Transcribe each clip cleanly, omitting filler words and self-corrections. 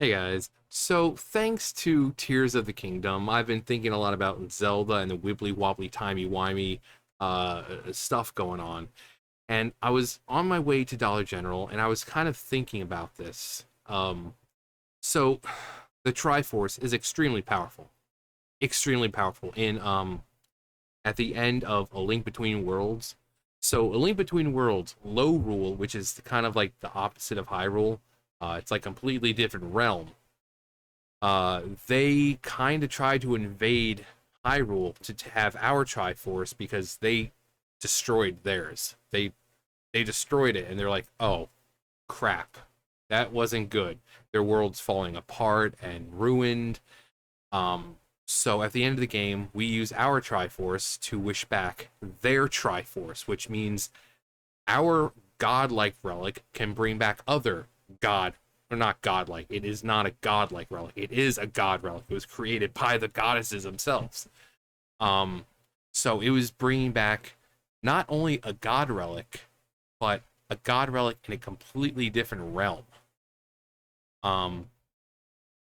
Hey guys, so thanks to Tears of the Kingdom, I've been thinking a lot about Zelda and the wibbly wobbly timey wimey stuff going on. And I was on my way to Dollar General and I was kind of thinking about this. So the Triforce is extremely powerful in at the end of A Link Between Worlds. So A Link Between Worlds, low rule, which is kind of like the opposite of high rule, it's like completely different realm. They kind of tried to invade Hyrule to have our Triforce because they destroyed theirs. They destroyed it, and they're like, oh crap, that wasn't good. Their world's falling apart and ruined. So at the end of the game, we use our Triforce to wish back their Triforce, which means our godlike relic can bring back other god or not godlike. It is not a godlike relic. It is a god relic. It was created by the goddesses themselves. Um, so it was bringing back not only a god relic, but a god relic in a completely different realm. Um,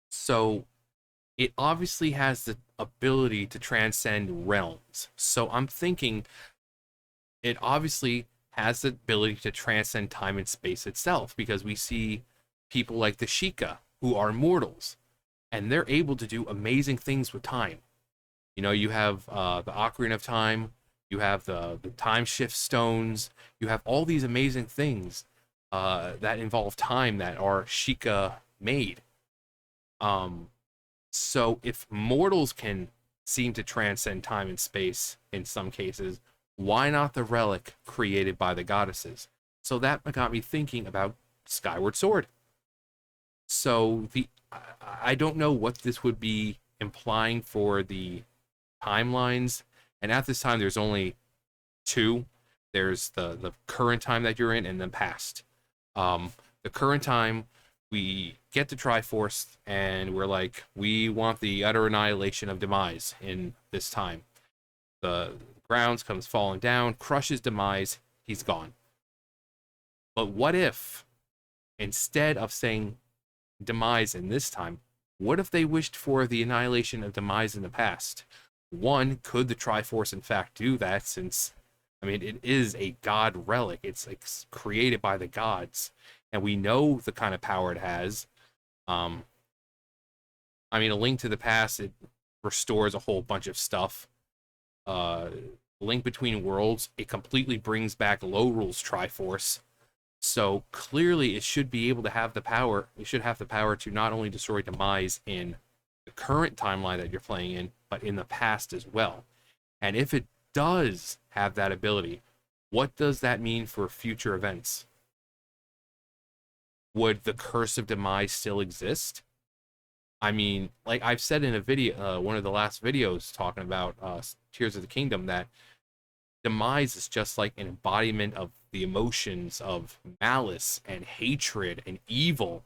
so it obviously has the ability to transcend realms. So I'm thinking it obviously has the ability to transcend time and space itself because we see people like the Sheikah who are mortals and they're able to do amazing things with time. You know, you have the Ocarina of Time, you have the time shift stones, you have all these amazing things that involve time that are Sheikah made. Um, so if mortals can seem to transcend time and space in some cases, why not the relic created by the goddesses? So that got me thinking about Skyward Sword. So I don't know what this would be implying for the timelines, and at this time there's only two. There's the current time that you're in and the past. The current time we get to Triforce and we're like, we want the utter annihilation of Demise in this time. The grounds comes falling down, crushes Demise, he's gone. But what if instead of saying Demise in this time, what if they wished for the annihilation of Demise in the past? One, could the Triforce in fact do that? Since, I mean, it is a god relic. It's like created by the gods, and we know the kind of power it has. Um, I mean, A Link to the Past, it restores a whole bunch of stuff. Uh, Link Between Worlds, it completely brings back Low Rule's Triforce. So clearly, it should be able to have the power. It should have the power to not only destroy Demise in the current timeline that you're playing in, but in the past as well. And if it does have that ability, what does that mean for future events? Would the Curse of Demise still exist? I mean, like I've said in a video, one of the last videos talking about Tears of the Kingdom, that Demise is just like an embodiment of the emotions of malice and hatred and evil.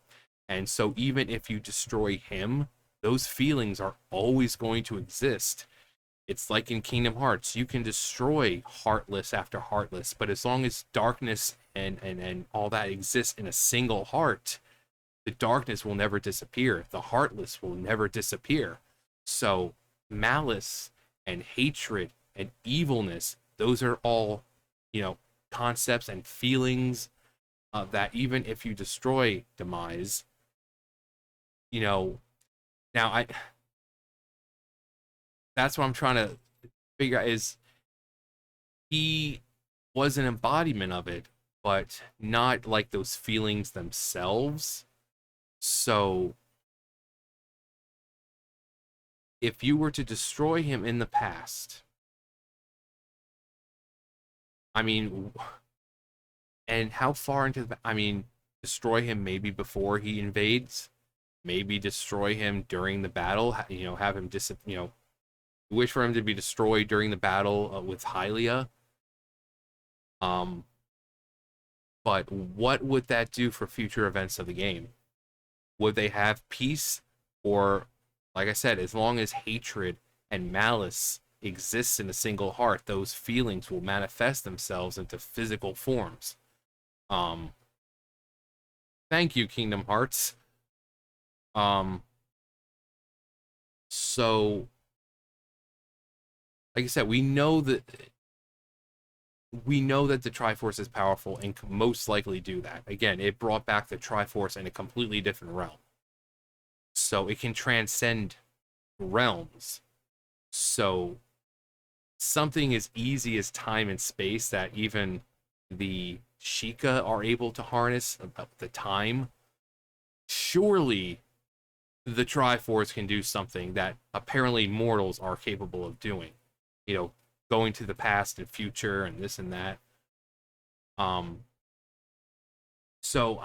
And so even if you destroy him, those feelings are always going to exist. It's like in Kingdom Hearts, you can destroy Heartless after Heartless, but as long as darkness and all that exists in a single heart, the darkness will never disappear. The Heartless will never disappear. So malice and hatred and evilness, those are all, you know, concepts and feelings that even if you destroy Demise, you know, now I that's what I'm trying to figure out is he was an embodiment of it, but not like those feelings themselves. So if you were to destroy him in the past, I mean, and how far into the, I mean, destroy him maybe before he invades, maybe destroy him during the battle, you know, have him wish for him to be destroyed during the battle with Hylia. Um, but what would that do for future events of the game? Would they have peace? Or, like I said, as long as hatred and malice exists in a single heart, those feelings will manifest themselves into physical forms. Um, Thank you, Kingdom Hearts. Um, so like I said, we know that the Triforce is powerful and can most likely do that. Again, it brought back the Triforce in a completely different realm. So it can transcend realms. So something as easy as time and space that even the Sheikah are able to harness about the time, surely the Triforce can do something that apparently mortals are capable of doing. You know, going to the past and future and this and that. Um, so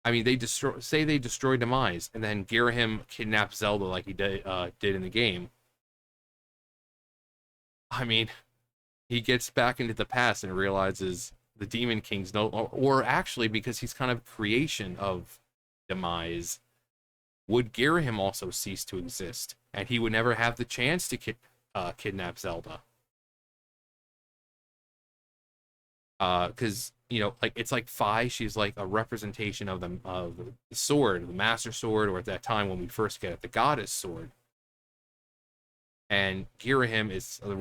I mean, they destroy Demise, and then Girahim kidnaps Zelda like he did in the game. I mean, he gets back into the past and realizes the Demon King's no, or actually because he's kind of creation of Demise, would Girahim also cease to exist, and he would never have the chance to kidnap Zelda. Because you know, like it's like Fi, she's like a representation of the sword, the Master Sword, or at that time when we first get it, the Goddess Sword. And Girahim is the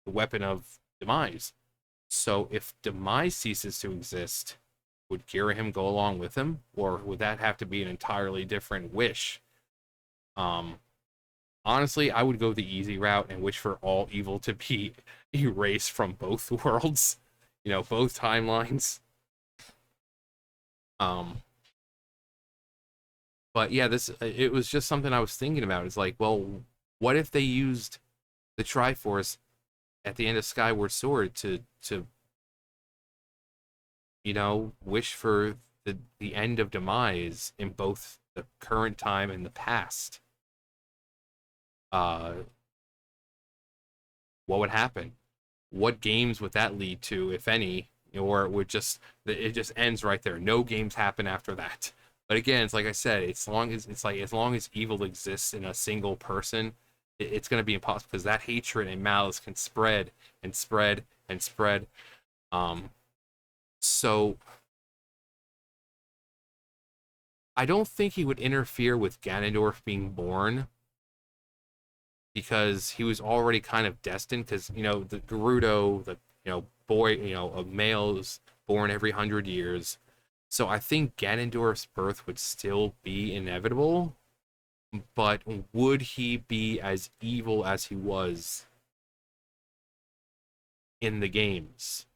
weapon of Demise. So if Demise ceases to exist, would Girahim go along with him, or would that have to be an entirely different wish? Um, Honestly, I would go the easy route and wish for all evil to be erased from both worlds, both timelines. Um, but yeah, this it was just something I was thinking about. It's like, well, what if they used the Triforce at the end of Skyward Sword to wish for the end of Demise in both the current time and the past? Uh, what would happen? What games would that lead to, if any? Or it just ends right there. No games happen after that. But again, it's like I said, as long as evil exists in a single person, it's going to be impossible because that hatred and malice can spread and spread and spread. Um, so I don't think he would interfere with Ganondorf being born because he was already kind of destined. Because the Gerudo, the boy, a male is born every 100 years. So I think Ganondorf's birth would still be inevitable, but would he be as evil as he was in the games?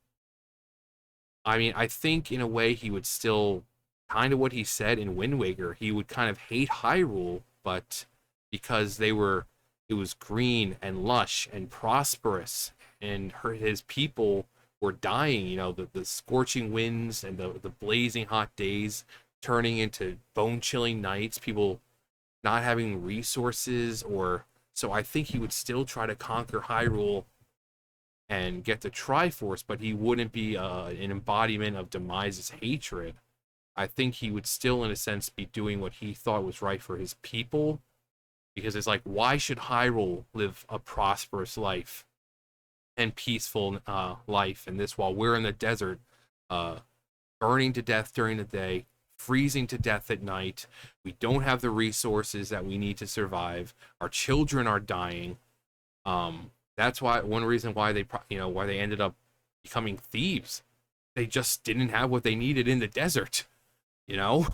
I mean, I think in a way he would still kind of what he said in Wind Waker. He would kind of hate Hyrule, but because it was green and lush and prosperous, and his people were dying. The scorching winds and the blazing hot days turning into bone chilling nights. People not having resources, or so I think he would still try to conquer Hyrule and get the Triforce, but he wouldn't be an embodiment of Demise's hatred. I think he would still, in a sense, be doing what he thought was right for his people, because it's like, why should Hyrule live a prosperous life and peaceful life, and this while we're in the desert, uh, burning to death during the day, freezing to death at night. We don't have the resources that we need to survive. Our children are dying. That's why one reason why why they ended up becoming thieves. They just didn't have what they needed in the desert. You know,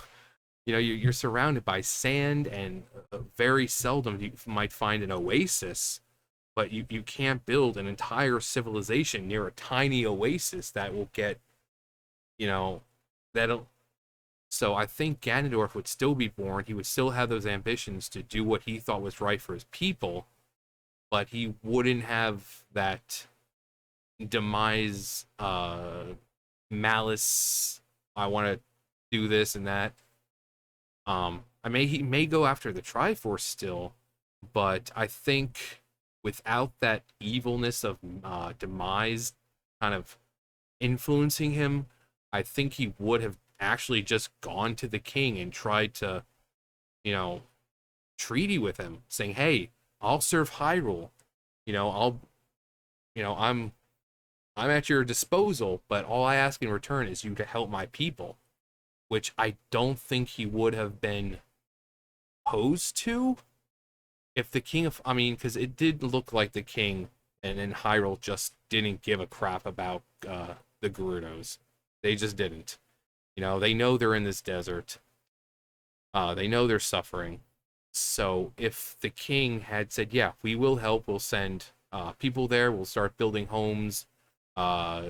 you're surrounded by sand, and very seldom you might find an oasis. But you can't build an entire civilization near a tiny oasis that will get, you know, that'll. So I think Ganondorf would still be born. He would still have those ambitions to do what he thought was right for his people, but he wouldn't have that Demise, malice. I want to do this and that. He may go after the Triforce still, but I think without that evilness of Demise kind of influencing him, I think he would have actually just gone to the king and tried to, you know, treaty with him, saying, "Hey, I'll serve Hyrule. I'll, I'm at your disposal, but all I ask in return is you to help my people." which I don't think he would have been opposed to if the king of, I mean, because it did look like the king and then Hyrule just didn't give a crap about the Gerudos. They just didn't. You know, they know they're in this desert. They know they're suffering. So if the king had said, "Yeah, we will help. We'll send people there. We'll start building homes. Uh,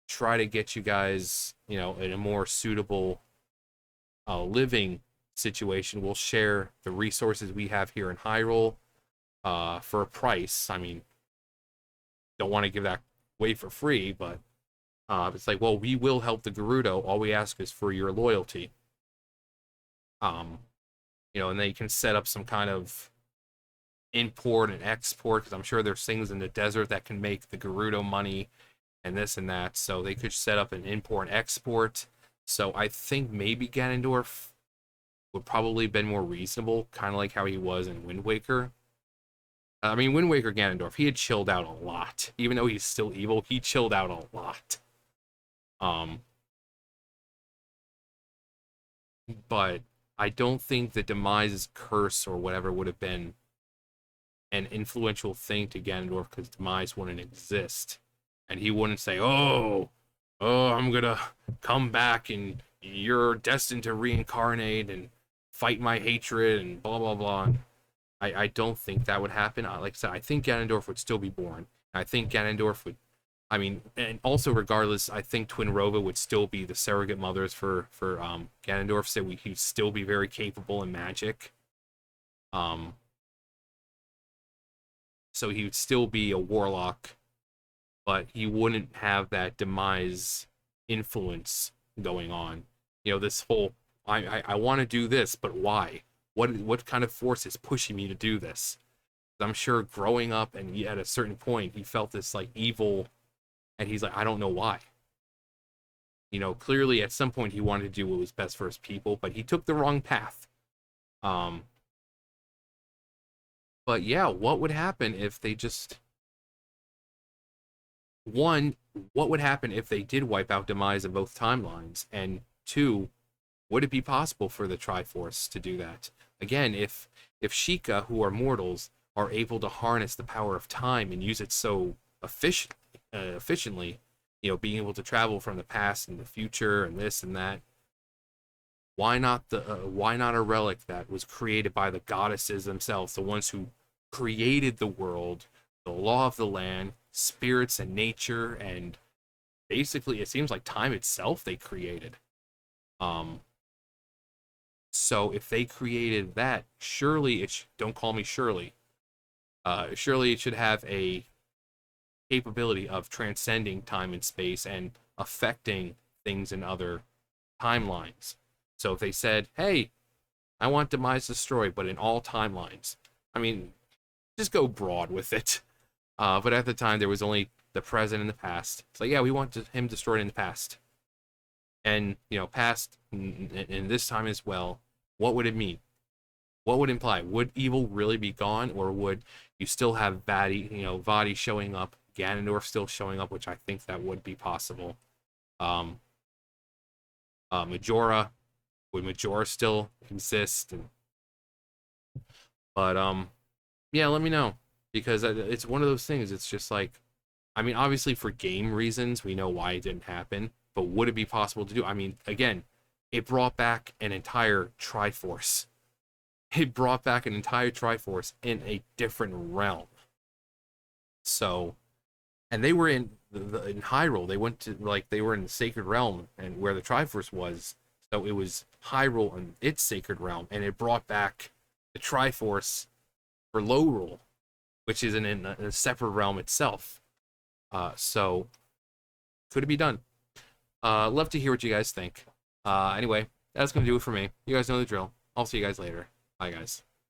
try to get you guys, you know, in a more suitable living situation. We'll share the resources we have here in Hyrule for a price." I mean, don't want to give that away for free, but it's like, well, we will help the Gerudo. All we ask is for your loyalty. Um, you know, and they can set up some kind of import and export, because I'm sure there's things in the desert that can make the Gerudo money and this and that. So they could set up an import and export. So I think maybe Ganondorf would probably have been more reasonable, kind of like how he was in Wind Waker. I mean, Wind Waker Ganondorf, he had chilled out a lot. Even though he's still evil, he chilled out a lot. But I don't think the Demise's curse or whatever would have been an influential thing to Ganondorf, because Demise wouldn't exist. And he wouldn't say, oh, I'm gonna come back and you're destined to reincarnate and fight my hatred and blah, blah, blah. I don't think that would happen. Like I said, I think Ganondorf would still be born. I think Ganondorf would, I mean, and also regardless, I think Twinrova would still be the surrogate mothers for Ganondorf, so he'd still be very capable in magic. So he would still be a warlock, but he wouldn't have that Demise influence going on. You know, this whole, I want to do this, but why? What kind of force is pushing me to do this? I'm sure growing up and at a certain point, he felt this like evil, and he's like, I don't know why. You know, clearly at some point he wanted to do what was best for his people, but he took the wrong path. But yeah, what would happen if they just, one, what would happen if they did wipe out Demise in both timelines? And two, would it be possible for the Triforce to do that? Again, if Sheikah, who are mortals, are able to harness the power of time and use it so efficiently, you know, being able to travel from the past and the future and this and that, why not a relic that was created by the goddesses themselves, the ones who created the world, the law of the land, spirits and nature, and basically it seems like time itself they created. So if they created that, surely don't call me Shirley. Surely it should have a capability of transcending time and space and affecting things in other timelines. So if they said, hey, I want Demise destroyed, but in all timelines, I mean, just go broad with it. But at the time, there was only the present and the past. It's like, yeah, we want him destroyed in the past. And, you know, past in this time as well, what would it mean? What would it imply? Would evil really be gone, or would you still have Vaati showing up, Ganondorf still showing up, which I think that would be possible. Majora, would Majora still exist? But yeah, let me know, because it's one of those things. It's just like, I mean, obviously for game reasons, we know why it didn't happen, but would it be possible to do? I mean, again, it brought back an entire Triforce. It brought back an entire Triforce in a different realm. So, and they were in in Hyrule. They went to, like, they were in the Sacred Realm and where the Triforce was. So it was Hyrule and its Sacred Realm, and it brought back the Triforce for Lorule, which is in a separate realm itself. So could it be done? Love to hear what you guys think. Anyway, that's gonna do it for me. You guys know the drill. I'll see you guys later. Bye, guys.